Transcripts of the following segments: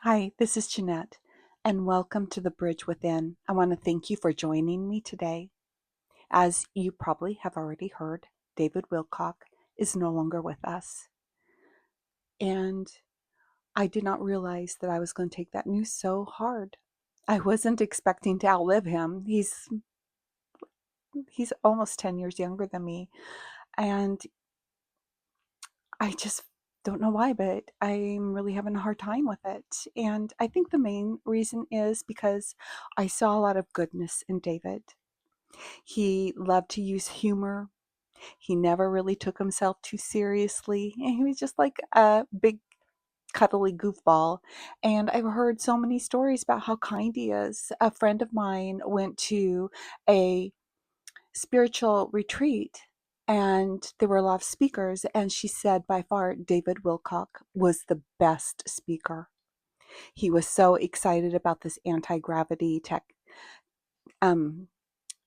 Hi, this is Jeanette, and welcome to the Bridge Within. I want to thank you for joining me today. As you probably have already heard, David Wilcock is no longer with us. And I did not realize that I was going to take that news so hard. I wasn't expecting to outlive him. He's almost 10 years younger than me, and I just don't know why, but I'm really having a hard time with it. And I think the main reason is because I saw a lot of goodness in David. He loved to use humor. He never really took himself too seriously. And he was just like a big, cuddly goofball. And I've heard so many stories about how kind he is. A friend of mine went to a spiritual retreat and there were a lot of speakers. And she said by far, David Wilcock was the best speaker. He was so excited about this anti gravity um,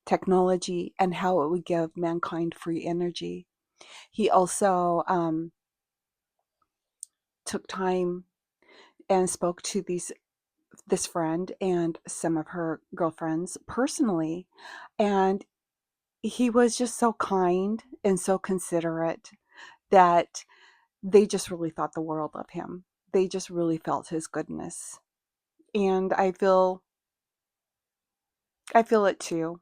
technology and how it would give mankind free energy. He also took time and spoke to this friend and some of her girlfriends personally, and he was just so kind and so considerate that they just really thought the world of him. They just really felt his goodness, and I feel it too.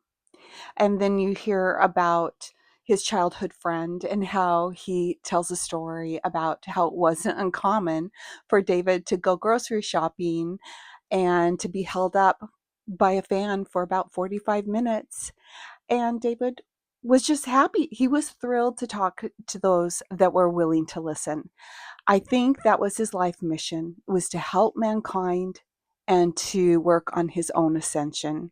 And then you hear about his childhood friend and how he tells a story about how it wasn't uncommon for David to go grocery shopping and to be held up by a fan for about 45 minutes. And David was just happy. He was thrilled to talk to those that were willing to listen. I think that was his life mission, was to help mankind and to work on his own ascension.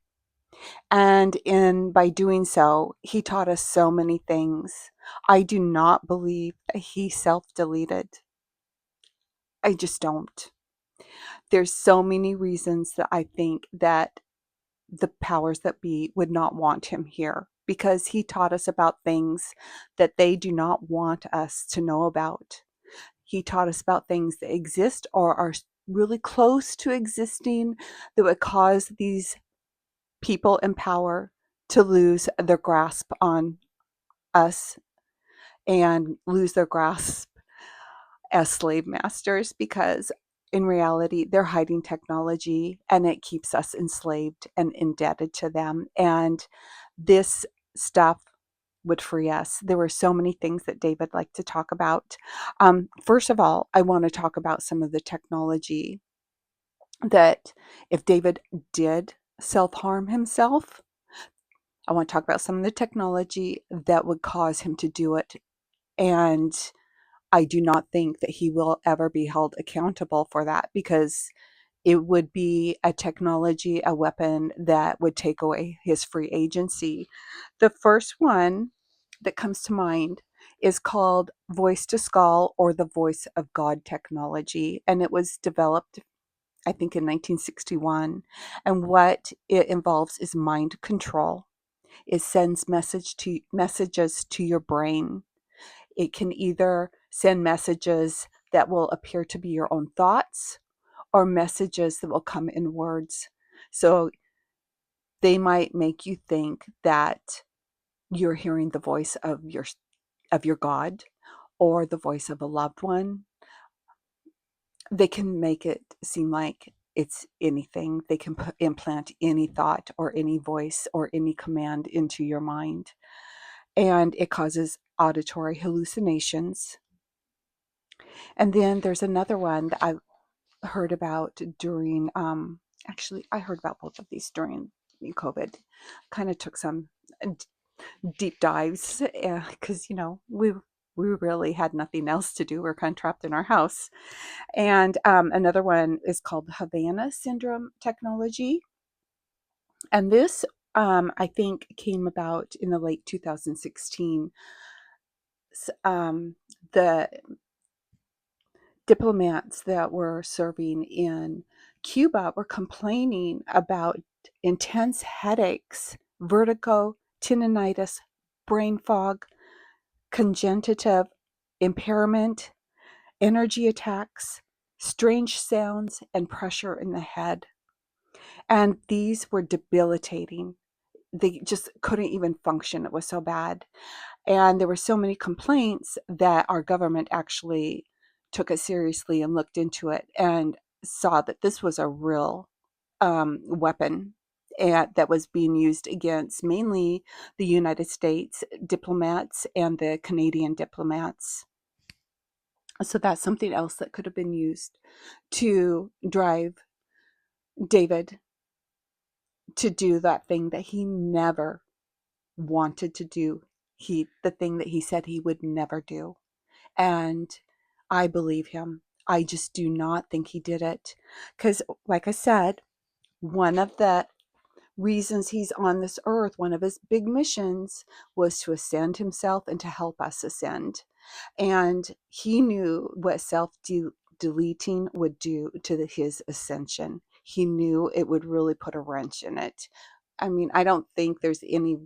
And in by doing so, he taught us so many things. I do not believe that he self-deleted. I just don't. There's so many reasons that I think that the powers that be would not want him here because he taught us about things that they do not want us to know about. He taught us about things that exist or are really close to existing that would cause these people in power to lose their grasp on us and lose their grasp as slave masters because in reality they're hiding technology and it keeps us enslaved and indebted to them, and this stuff would free us. There were so many things that David liked to talk about. First of all, I want to talk about some of the technology that if David did self-harm himself, I want to talk about some of the technology that would cause him to do it. And I do not think that he will ever be held accountable for that because it would be a technology, a weapon that would take away his free agency. The first one that comes to mind is called voice to skull or the voice of God technology. And it was developed, I think, in 1961. And what it involves is mind control. It sends messages to your brain. It can either send messages that will appear to be your own thoughts or messages that will come in words. So they might make you think that you're hearing the voice of your God or the voice of a loved one. They can make it seem like it's anything. They can implant any thought or any voice or any command into your mind. And it causes auditory hallucinations. And then there's another one that I heard about during, actually, I heard about both of these during COVID. Kind of took some deep dives because, we really had nothing else to do. We're kind of trapped in our house. And another one is called Havana Syndrome technology. And this, I think, came about in the late 2016. The diplomats that were serving in Cuba were complaining about intense headaches, vertigo, tinnitus, brain fog, congenitive impairment, energy attacks, strange sounds, and pressure in the head. And these were debilitating. They just couldn't even function. It was so bad. And there were so many complaints that our government actually took it seriously and looked into it and saw that this was a real weapon and that was being used against mainly the United States diplomats and the Canadian diplomats. So that's something else that could have been used to drive David to do that thing that he never wanted to do. The thing that he said he would never do. And I believe him. I just do not think he did it. Because, like I said, one of the reasons he's on this earth, one of his big missions was to ascend himself and to help us ascend. And he knew what deleting would do to his ascension. He knew it would really put a wrench in it. I mean, I don't think there's any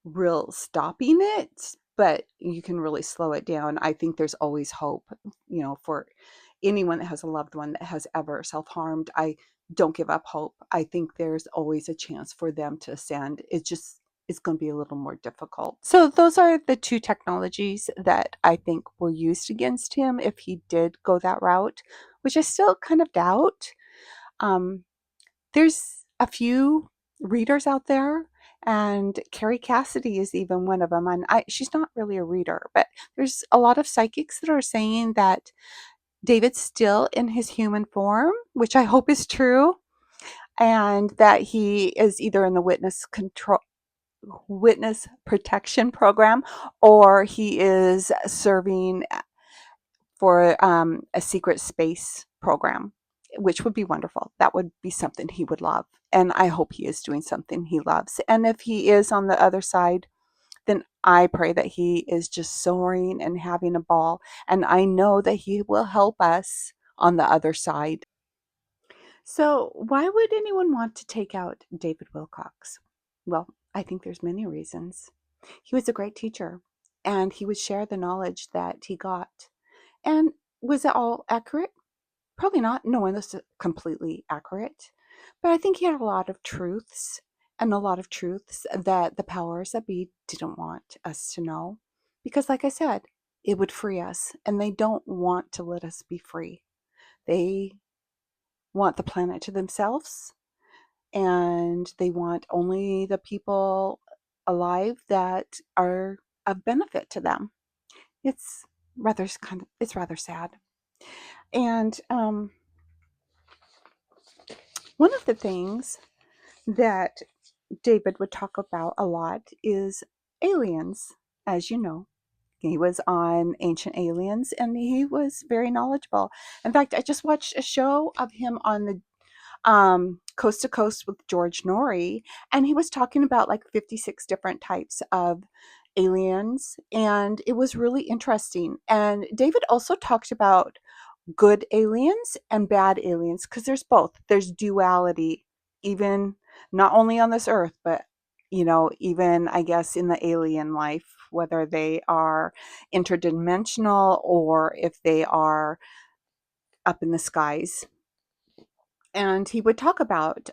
real stopping it, but you can really slow it down. I think there's always hope, for anyone that has a loved one that has ever self-harmed. I don't give up hope. I think there's always a chance for them to ascend. It's going to be a little more difficult. So those are the two technologies that I think were used against him if he did go that route, which I still kind of doubt. Um, there's a few readers out there, and Carrie Cassidy is even one of them. And she's not really a reader, but there's a lot of psychics that are saying that David's still in his human form, which I hope is true, and that he is either in the witness protection program, or he is serving for a secret space program, which would be wonderful. That would be something he would love. And I hope he is doing something he loves. And if he is on the other side, then I pray that he is just soaring and having a ball. And I know that he will help us on the other side. So, why would anyone want to take out David Wilcox? Well, I think there's many reasons. He was a great teacher, and he would share the knowledge that he got. And was it all accurate? Probably not. No one was completely accurate. But I think he had a lot of truths, and a lot of truths that the powers that be didn't want us to know. Because, like I said, it would free us, and they don't want to let us be free. They want the planet to themselves, and they want only the people alive that are of benefit to them. It's it's rather sad. And one of the things that David would talk about a lot is aliens. As you know, he was on Ancient Aliens, and he was very knowledgeable. In fact, I just watched a show of him on the Coast to Coast with George Norrie, and he was talking about like 56 different types of aliens, and it was really interesting. And David also talked about good aliens and bad aliens, because there's both. There's duality, even not only on this earth, but even I guess in the alien life, whether they are interdimensional or if they are up in the skies. And he would talk about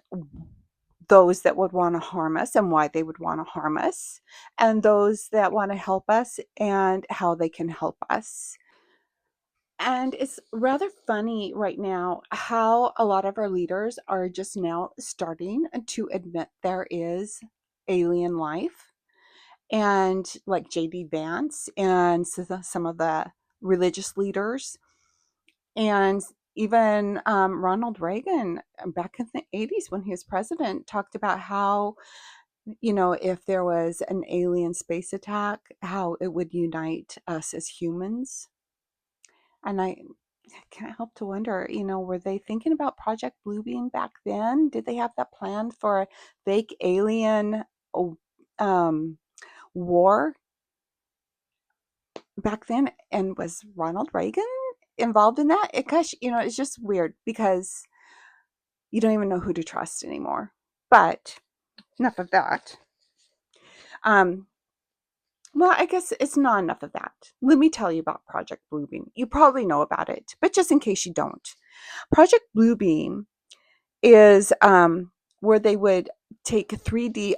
those that would want to harm us and why they would want to harm us, and those that want to help us and how they can help us. And it's rather funny right now how a lot of our leaders are just now starting to admit there is alien life. And like J.D. Vance and some of the religious leaders, and even Ronald Reagan back in the 80s when he was president talked about how, if there was an alien space attack, how it would unite us as humans. And I can't help to wonder, were they thinking about Project Bluebeam back then? Did they have that planned for a fake alien um, war back then? And was Ronald Reagan involved in that? Gosh, it's just weird because you don't even know who to trust anymore. But enough of that. Um, Well, I guess it's not enough of that. Let me tell you about Project Bluebeam. You probably know about it, but just in case you don't, Project Bluebeam is where they would take 3D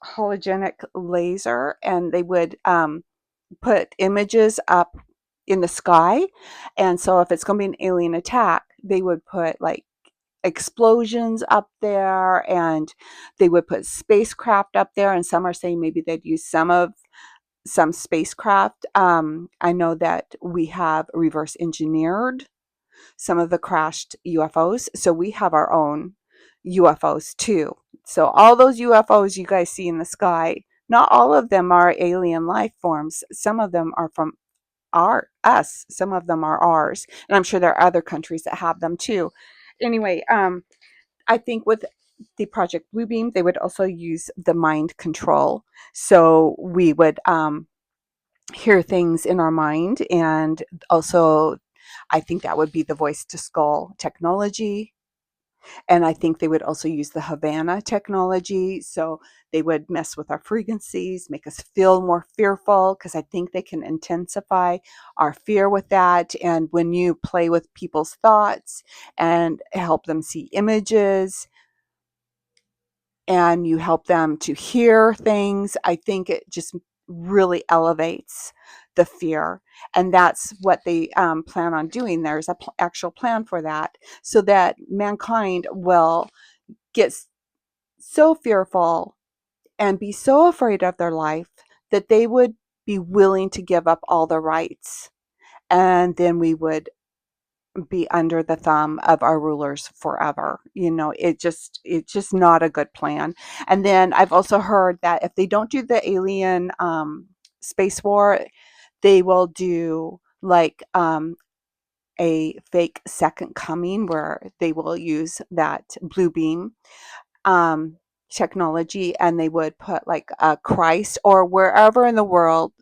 hologenic laser and they would put images up in the sky. And so if it's going to be an alien attack, they would put like explosions up there and they would put spacecraft up there. And some are saying maybe they'd use some spacecraft. I know that we have reverse engineered some of the crashed UFOs. So we have our own UFOs too. So all those UFOs you guys see in the sky, not all of them are alien life forms. Some of them are from us. Some of them are ours. And I'm sure there are other countries that have them too. Anyway, I think with the Project Bluebeam, they would also use the mind control. So we would hear things in our mind, and also I think that would be the voice to skull technology. And I think they would also use the Havana technology. So they would mess with our frequencies, make us feel more fearful, because I think they can intensify our fear with that. And when you play with people's thoughts and help them see images and you help them to hear things, I think it just really elevates the fear. And that's what they plan on doing. There's a actual plan for that, so that mankind will get so fearful and be so afraid of their life that they would be willing to give up all their rights. And then we would be under the thumb of our rulers forever. It's just not a good plan. And then I've also heard that if they don't do the alien space war, they will do like a fake second coming where they will use that blue beam um, technology, and they would put like a Christ, or wherever in the world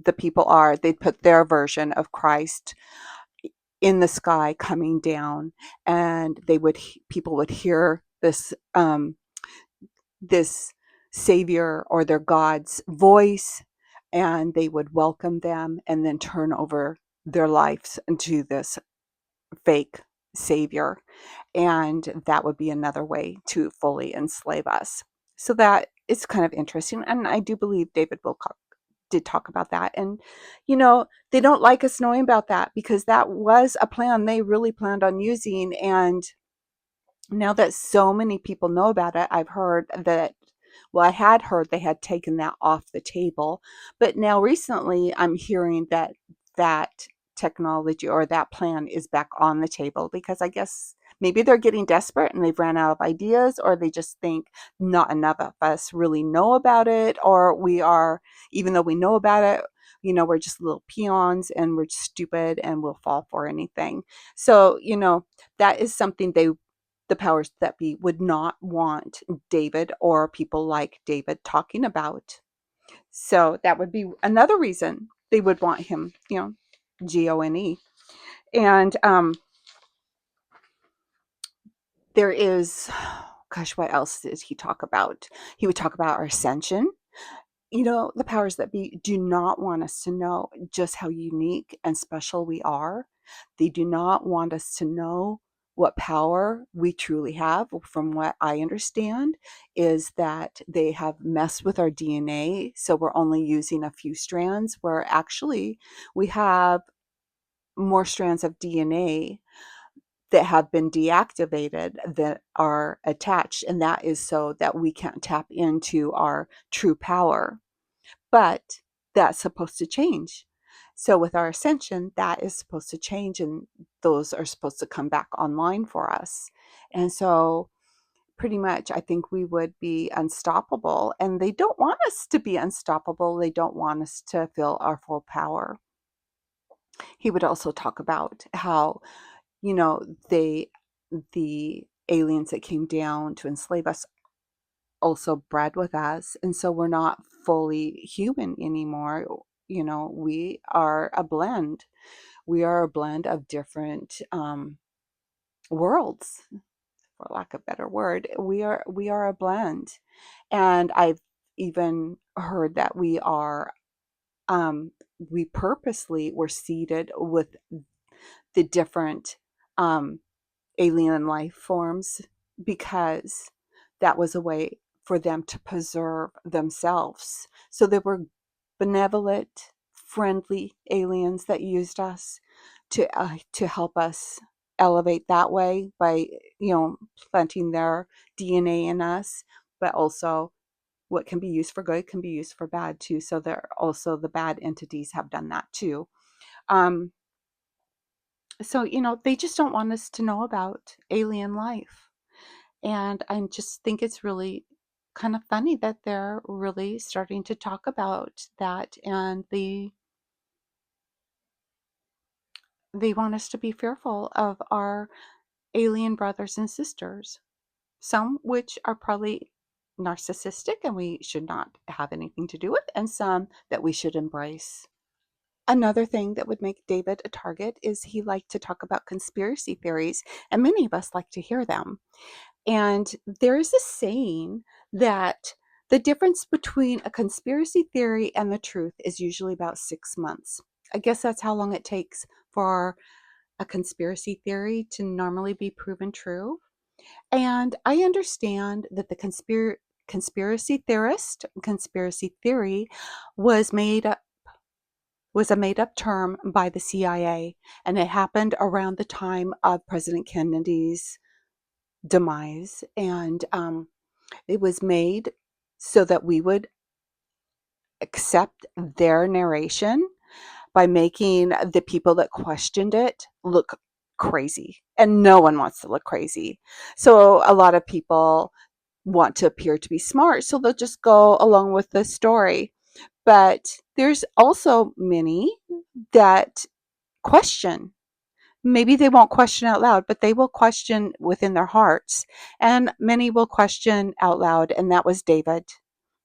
the people are, they'd put their version of Christ in the sky coming down, and people would hear this savior or their God's voice, and they would welcome them and then turn over their lives into this fake savior. And that would be another way to fully enslave us. So that is kind of interesting. And I do believe David Wilcock did talk about that. And, they don't like us knowing about that because that was a plan they really planned on using. And now that so many people know about it, I've heard that, well, I had heard they had taken that off the table, but now recently I'm hearing that technology or that plan is back on the table, because I guess maybe they're getting desperate and they've ran out of ideas, or they just think not enough of us really know about it, or we are, even though we know about it, we're just little peons and we're stupid and we'll fall for anything. So, that is something the powers that be would not want David or people like David talking about. So that would be another reason they would want him, GONE. And there is, gosh, what else did he talk about? He would talk about our ascension. The powers that be do not want us to know just how unique and special we are. They do not want us to know what power we truly have. From what I understand, is that they have messed with our DNA. So we're only using a few strands, where actually we have more strands of DNA that have been deactivated that are attached. And that is so that we can't tap into our true power. But that's supposed to change. So with our ascension, that is supposed to change, and those are supposed to come back online for us. And so pretty much I think we would be unstoppable, and they don't want us to be unstoppable. They don't want us to feel our full power. He would also talk about how, you know, they the aliens that came down to enslave us also bred with us, and so we're not fully human anymore. We are a blend. We are a blend of different worlds, for lack of a better word. We are a blend. And I've even heard that we are um, we purposely were seeded with the different um, alien life forms because that was a way for them to preserve themselves. So there were benevolent, friendly aliens that used us to help us elevate that way by planting their DNA in us, but also what can be used for good can be used for bad too. So there also the bad entities have done that too. Um, so they just don't want us to know about alien life, and I just think it's really kind of funny that they're really starting to talk about that, and they want us to be fearful of our alien brothers and sisters, some which are probably narcissistic and we should not have anything to do with, and some that we should embrace. Another thing that would make David a target is he liked to talk about conspiracy theories, and many of us like to hear them. And there is a saying that the difference between a conspiracy theory and the truth is usually about 6 months. I guess that's how long it takes for a conspiracy theory to normally be proven true. And I understand that the conspiracy theory was a made up term by the CIA, and it happened around the time of President Kennedy's demise. And it was made so that we would accept their narration by making the people that questioned it look crazy. And no one wants to look crazy. So a lot of people want to appear to be smart, so they'll just go along with the story. But there's also many that question. Maybe they won't question out loud, but they will question within their hearts. And many will question out loud, and that was David.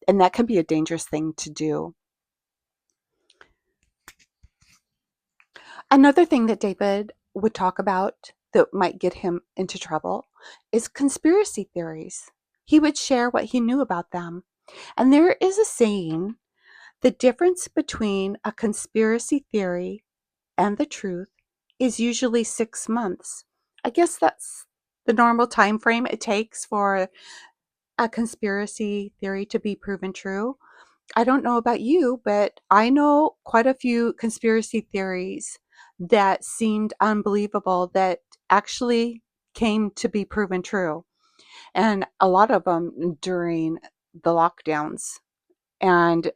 And that can be a dangerous thing to do. Another thing that David would talk about that might get him into trouble is conspiracy theories. He would share what he knew about them. And there is a saying, the difference between a conspiracy theory and the truth is usually 6 months. I guess that's the normal time frame it takes for a conspiracy theory to be proven true. I don't know about you, but I know quite a few conspiracy theories that seemed unbelievable that actually came to be proven true. And a lot of them during the lockdowns, and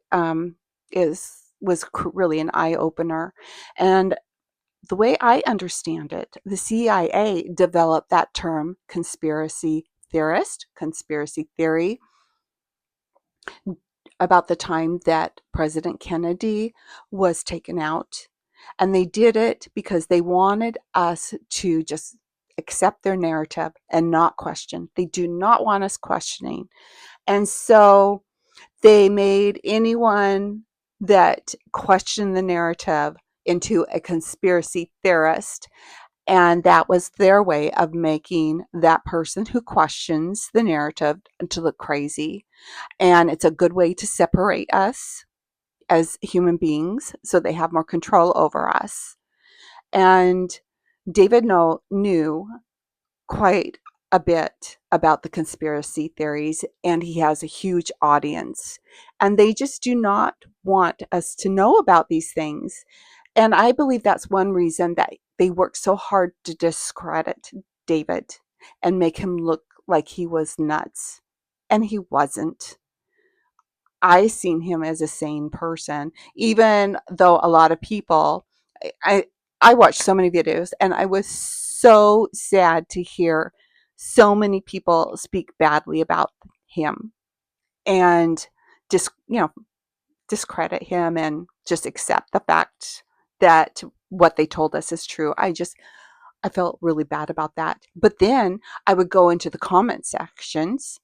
is was really an eye opener. And the way I understand it, the CIA developed that term conspiracy theorist, conspiracy theory, about the time that President Kennedy was taken out. And they did it because they wanted us to just accept their narrative and not question. They do not want us questioning. And so they made anyone that questioned the narrative into a conspiracy theorist. And that was their way of making that person who questions the narrative to look crazy. And it's a good way to separate us as human beings so they have more control over us. And David knew quite a bit about the conspiracy theories, and he has a huge audience. And they just do not want us to know about these things. And I believe that's one reason that they work so hard to discredit David and make him look like he was nuts. And he wasn't. I seen him as a sane person, even though a lot of people, I, I watched so many videos and I was so sad to hear so many people speak badly about him and just, discredit him and just accept the fact that what they told us is true. I felt really bad about that. But then I would go into the comment sections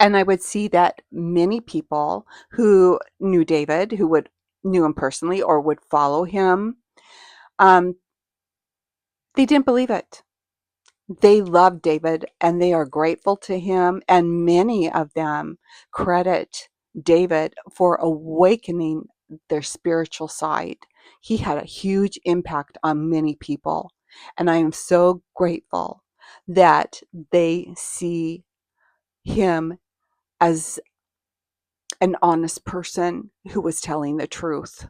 and I would see that many people who knew David, who would knew him personally or would follow him, um, they didn't believe it. They love David and they are grateful to him. And many of them credit David for awakening their spiritual side. He had a huge impact on many people. And I am so grateful that they see him as an honest person who was telling the truth.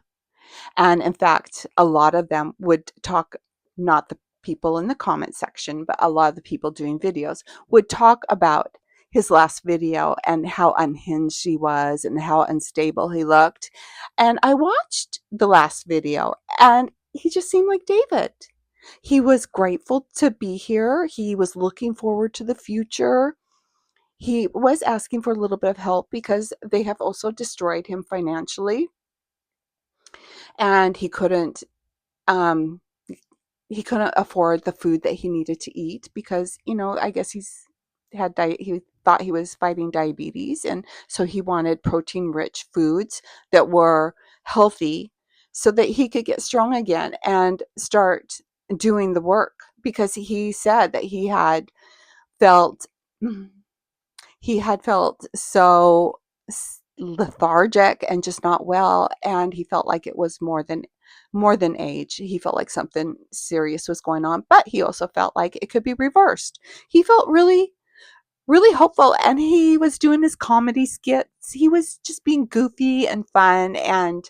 And in fact, a lot of them would talk, not the people in the comment section, but a lot of the people doing videos would talk about his last video and how unhinged he was and how unstable he looked. And I watched the last video and he just seemed like David. He was grateful to be here. He was looking forward to the future. He was asking for a little bit of help because they have also destroyed him financially and um he couldn't afford the food that he needed to eat because, I guess he thought he was fighting diabetes, and so he wanted protein rich foods that were healthy so that he could get strong again and start doing the work, because he said that felt he had felt so lethargic and just not well, and he felt like it was more than age. He felt like something serious was going on, but he also felt like it could be reversed. He felt really really hopeful, and he was doing his comedy skits. He was just being goofy and fun and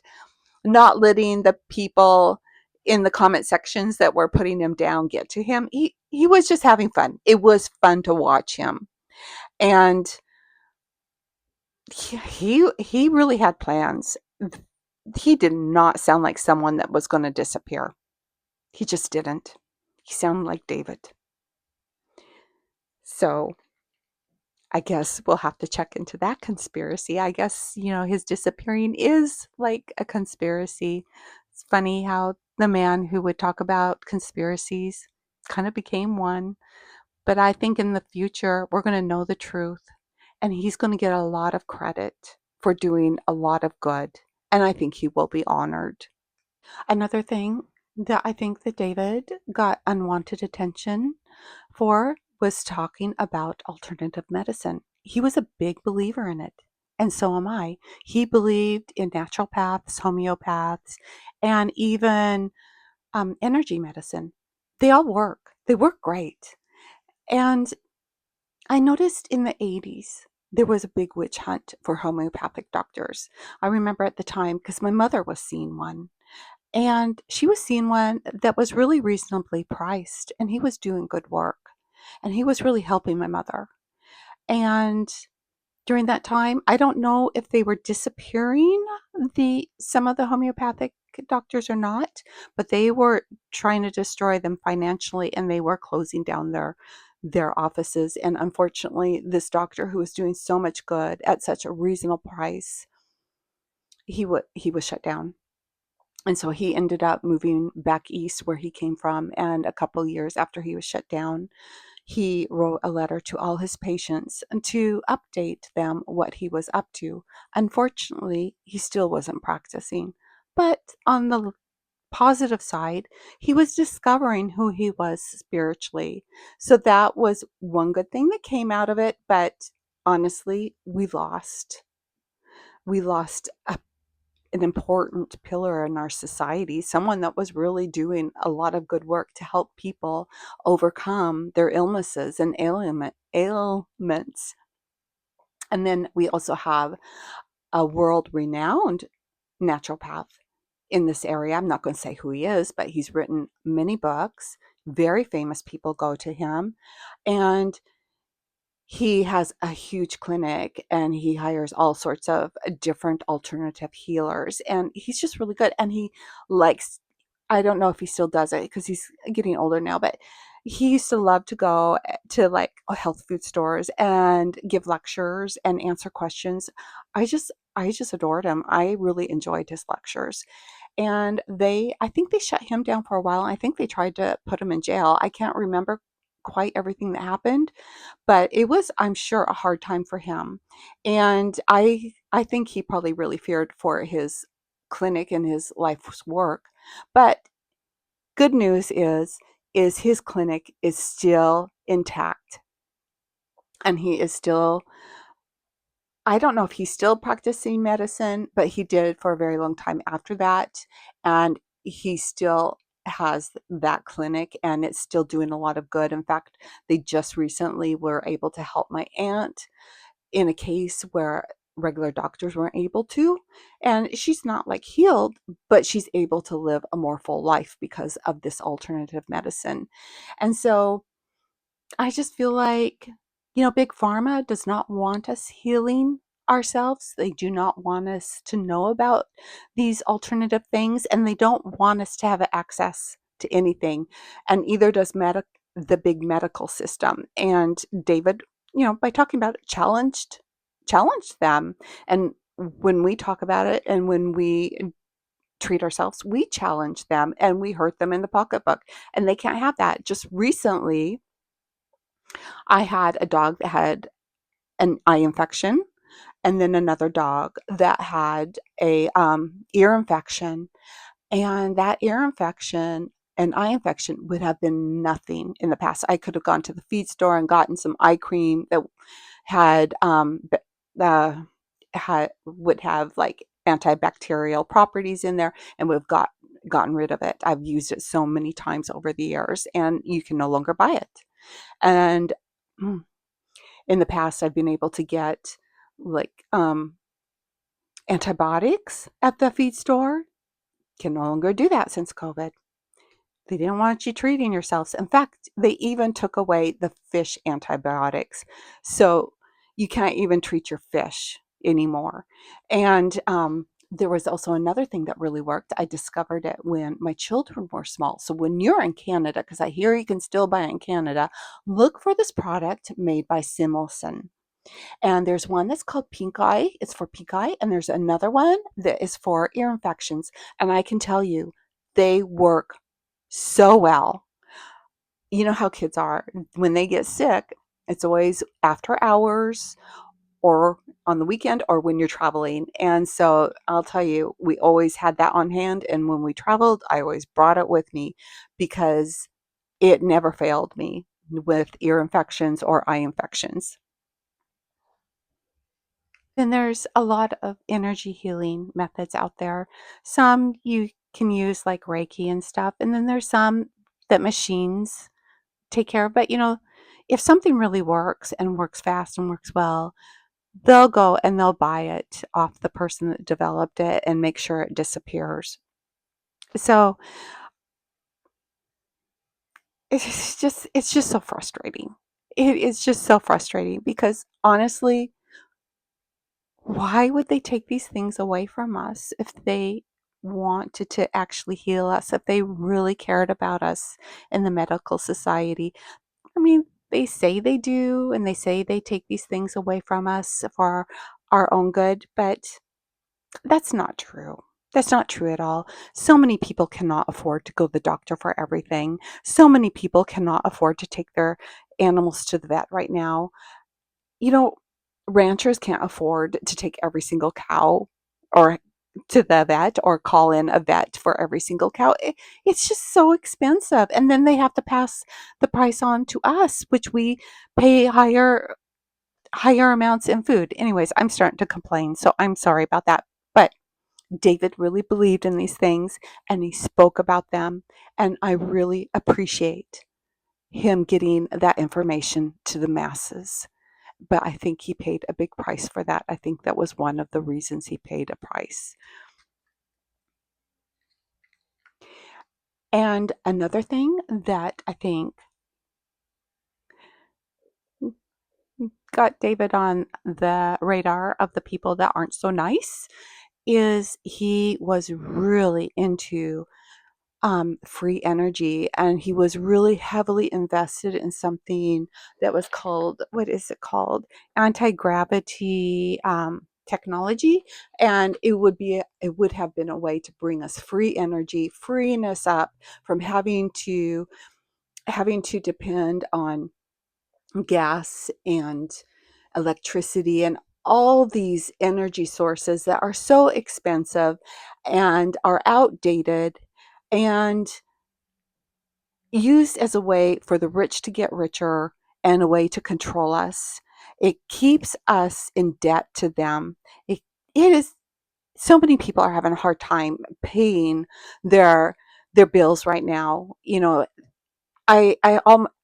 not letting the people in the comment sections that were putting him down get to him. He was just having fun. It was fun to watch him. And he really had plans. He did not sound like someone that was going to disappear. He just didn't. He sounded like David. So I guess we'll have to check into that conspiracy. I guess, his disappearing is like a conspiracy. It's funny how the man who would talk about conspiracies kind of became one. But I think in the future, we're going to know the truth, and he's going to get a lot of credit for doing a lot of good. And I think he will be honored. Another thing that I think that David got unwanted attention for was talking about alternative medicine. He was a big believer in it, and so am I. He believed in naturopaths, homeopaths, and even energy medicine. They all work. They work great. And I noticed in the 80s, there was a big witch hunt for homeopathic doctors. I remember at the time because my mother was seeing one. And she was seeing one that was really reasonably priced, and he was doing good work. And he was really helping my mother. And during that time, I don't know if they were disappearing some of the homeopathic doctors or not, but they were trying to destroy them financially, and they were closing down their offices. And unfortunately, this doctor who was doing so much good at such a reasonable price, he was shut down. And so he ended up moving back east where he came from. And a couple years after he was shut down, he wrote a letter to all his patients and to update them what he was up to. Unfortunately, he still wasn't practicing. But on the positive side, he was discovering who he was spiritually. So that was one good thing that came out of it. But honestly, we lost an important pillar in our society, someone that was really doing a lot of good work to help people overcome their illnesses and ailments. And then we also have a world renowned naturopath in this area. I'm not going to say who he is, but he's written many books. Very famous people go to him. And he has a huge clinic, and he hires all sorts of different alternative healers, and he's just really good. And he likes, I don't know if he still does it because he's getting older now, but he used to love to go to like health food stores and give lectures and answer questions. I just adored him. I really enjoyed his lectures. And I think they shut him down for a while. I think they tried to put him in jail. I can't remember quite everything that happened, but it was, I'm sure, a hard time for him. And I think he probably really feared for his clinic and his life's work. But good news is his clinic is still intact, and he is still I don't know if he's still practicing medicine, but he did for a very long time after that. And he still has that clinic and it's still doing a lot of good. In fact, they just recently were able to help my aunt in a case where regular doctors weren't able to. And she's not like healed, but she's able to live a more full life because of this alternative medicine. And so I just feel like, Big Pharma does not want us healing ourselves. They do not want us to know about these alternative things, and they don't want us to have access to anything. And either does the big medical system. And David, by talking about it, challenged them. And when we talk about it and when we treat ourselves, we challenge them and we hurt them in the pocketbook. And they can't have that. Just recently, I had a dog that had an eye infection, and then another dog that had a ear infection. And that ear infection and eye infection would have been nothing in the past. I could have gone to the feed store and gotten some eye cream that had would have like antibacterial properties in there, and would have gotten rid of it. I've used it so many times over the years, and you can no longer buy it. And mm, in the past, I've been able to get like antibiotics at the feed store. Can no longer do that since COVID. They didn't want you treating yourselves. In fact, they even took away the fish antibiotics. So you can't even treat your fish anymore. And there was also another thing that really worked. I discovered it when my children were small. So when you're in Canada, because I hear you can still buy it in Canada, look for this product made by Similson. And there's one that's called pink eye. It's for pink eye. And there's another one that is for ear infections. And I can tell you, they work so well. You know how kids are. When they get sick, it's always after hours or on the weekend or when you're traveling. And so I'll tell you, we always had that on hand. And when we traveled, I always brought it with me because it never failed me with ear infections or eye infections. Then there's a lot of energy healing methods out there. Some you can use like Reiki and stuff, and then there's some that machines take care of. But if something really works and works fast and works well, they'll go and they'll buy it off the person that developed it and make sure it disappears. So it's just so frustrating. It is just so frustrating because honestly, why would they take these things away from us if they wanted to actually heal us, if they really cared about us in the medical society? I mean, they say they do, and they say they take these things away from us for our own good, but that's not true. That's not true at all. So many people cannot afford to go to the doctor for everything. So many people cannot afford to take their animals to the vet right now. You know, ranchers can't afford to take every single cow or to the vet or call in a vet for every single cow. It's just so expensive. And then they have to pass the price on to us, which we pay higher amounts in food. Anyways, I'm starting to complain, so I'm sorry about that. But David really believed in these things and he spoke about them, and I really appreciate him getting that information to the masses. But I think he paid a big price for that. I think that was one of the reasons he paid a price. And another thing that I think got David on the radar of the people that aren't so nice is he was really into free energy, and he was really heavily invested in something that was called, what is it called, anti-gravity technology. And it would have been a way to bring us free energy, freeing us up from having to depend on gas and electricity and all these energy sources that are so expensive and are outdated and used as a way for the rich to get richer and a way to control us. It keeps us in debt to them. It is so many people are having a hard time paying their bills right now.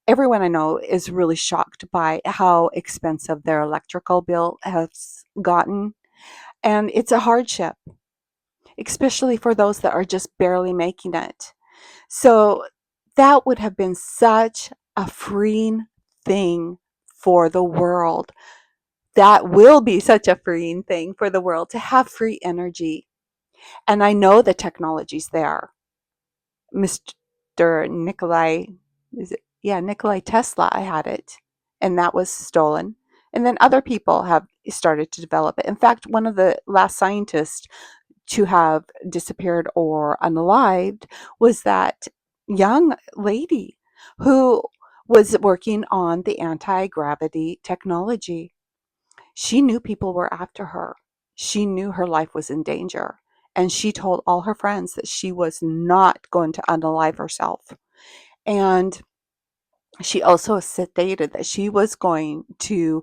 Everyone I know is really shocked by how expensive their electrical bill has gotten, and it's a hardship, especially for those that are just barely making it. So that would have been such a freeing thing for the world. That will be such a freeing thing for the world to have free energy. And I know the technology's there. Mr. Nikolai, is it? Yeah, Nikolai Tesla, I had it, and that was stolen. And then other people have started to develop it. In fact, one of the last scientists to have disappeared or unalived was that young lady who was working on the anti gravity technology. She knew people were after her. She knew her life was in danger. And she told all her friends that she was not going to unalive herself. And she also stated that she was going to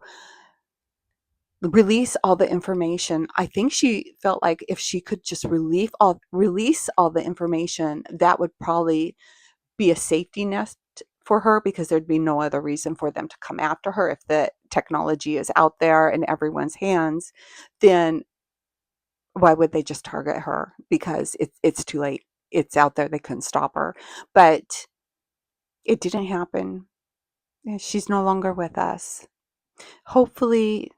release all the information. I think she felt like if she could just release all the information, that would probably be a safety net for her, because there'd be no other reason for them to come after her. If the technology is out there in everyone's hands, then why would they just target her? Because it's too late. It's out there. They couldn't stop her. But it didn't happen. She's no longer with us. Hopefully,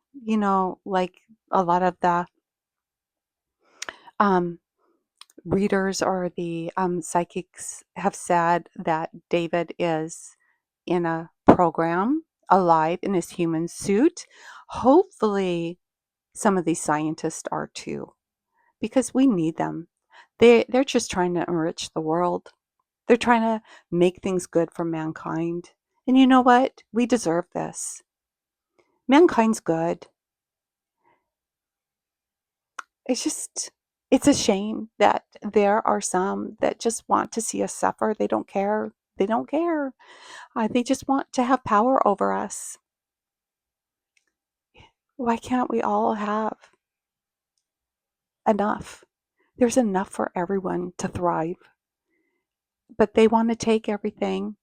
like a lot of the um, readers or the psychics have said, that David is in a program, alive in his human suit. Hopefully, some of these scientists are too, because we need them. They're just trying to enrich the world. They're trying to make things good for mankind. And you know what? We deserve this. Mankind's good. It's a shame that there are some that just want to see us suffer. They don't care. They don't care. They just want to have power over us. Why can't we all have enough? There's enough for everyone to thrive. But they want to take everything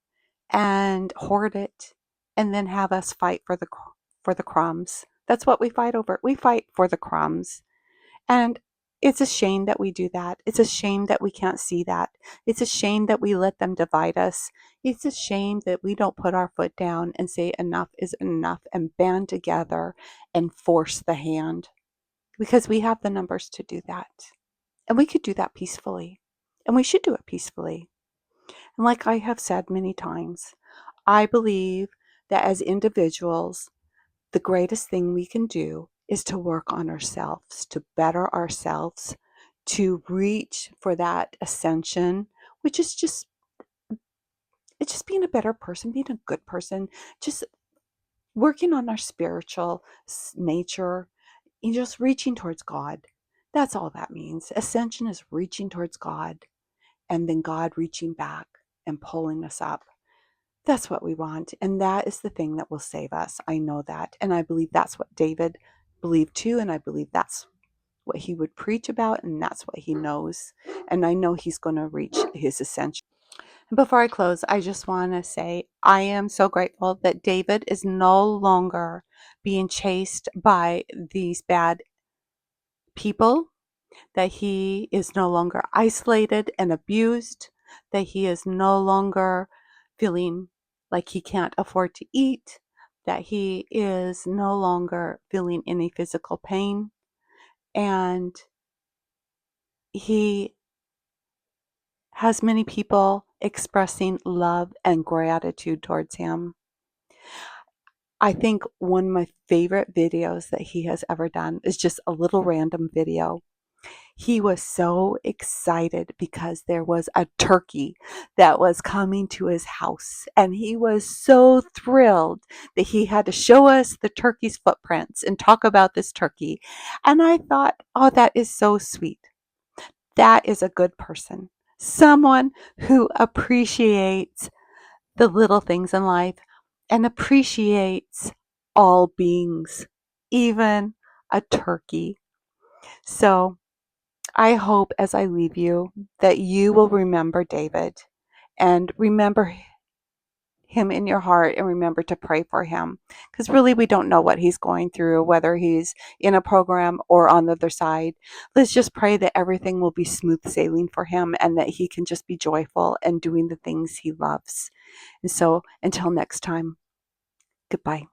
and hoard it, and then have us fight for the crumbs. That's what we fight over. We fight for the crumbs. And it's a shame that we do that. It's a shame that we can't see that. It's a shame that we let them divide us. It's a shame that we don't put our foot down and say enough is enough and band together and force the hand, because we have the numbers to do that. And we could do that peacefully. And we should do it peacefully. And like I have said many times, I believe that as individuals, the greatest thing we can do is to work on ourselves, to better ourselves, to reach for that ascension, which is just it's just being a better person, being a good person, just working on our spiritual nature, and just reaching towards God. That's all that means. Ascension is reaching towards God, and then God reaching back and pulling us up. That's what we want. And that is the thing that will save us. I know that. And I believe that's what David believed too. And I believe that's what he would preach about. And that's what he knows. And I know he's going to reach his ascension. And before I close, I just want to say I am so grateful that David is no longer being chased by these bad people, that he is no longer isolated and abused, that he is no longer feeling like he can't afford to eat, that he is no longer feeling any physical pain, and he has many people expressing love and gratitude towards him. I think one of my favorite videos that he has ever done is just a little random video. He was so excited because there was a turkey that was coming to his house, and he was so thrilled that he had to show us the turkey's footprints and talk about this turkey. And I thought, oh, that is so sweet. That is a good person. Someone who appreciates the little things in life and appreciates all beings, even a turkey. So I hope as I leave you that you will remember David and remember him in your heart and remember to pray for him. Because really, we don't know what he's going through, whether he's in a program or on the other side. Let's just pray that everything will be smooth sailing for him and that he can just be joyful and doing the things he loves. And so until next time, goodbye.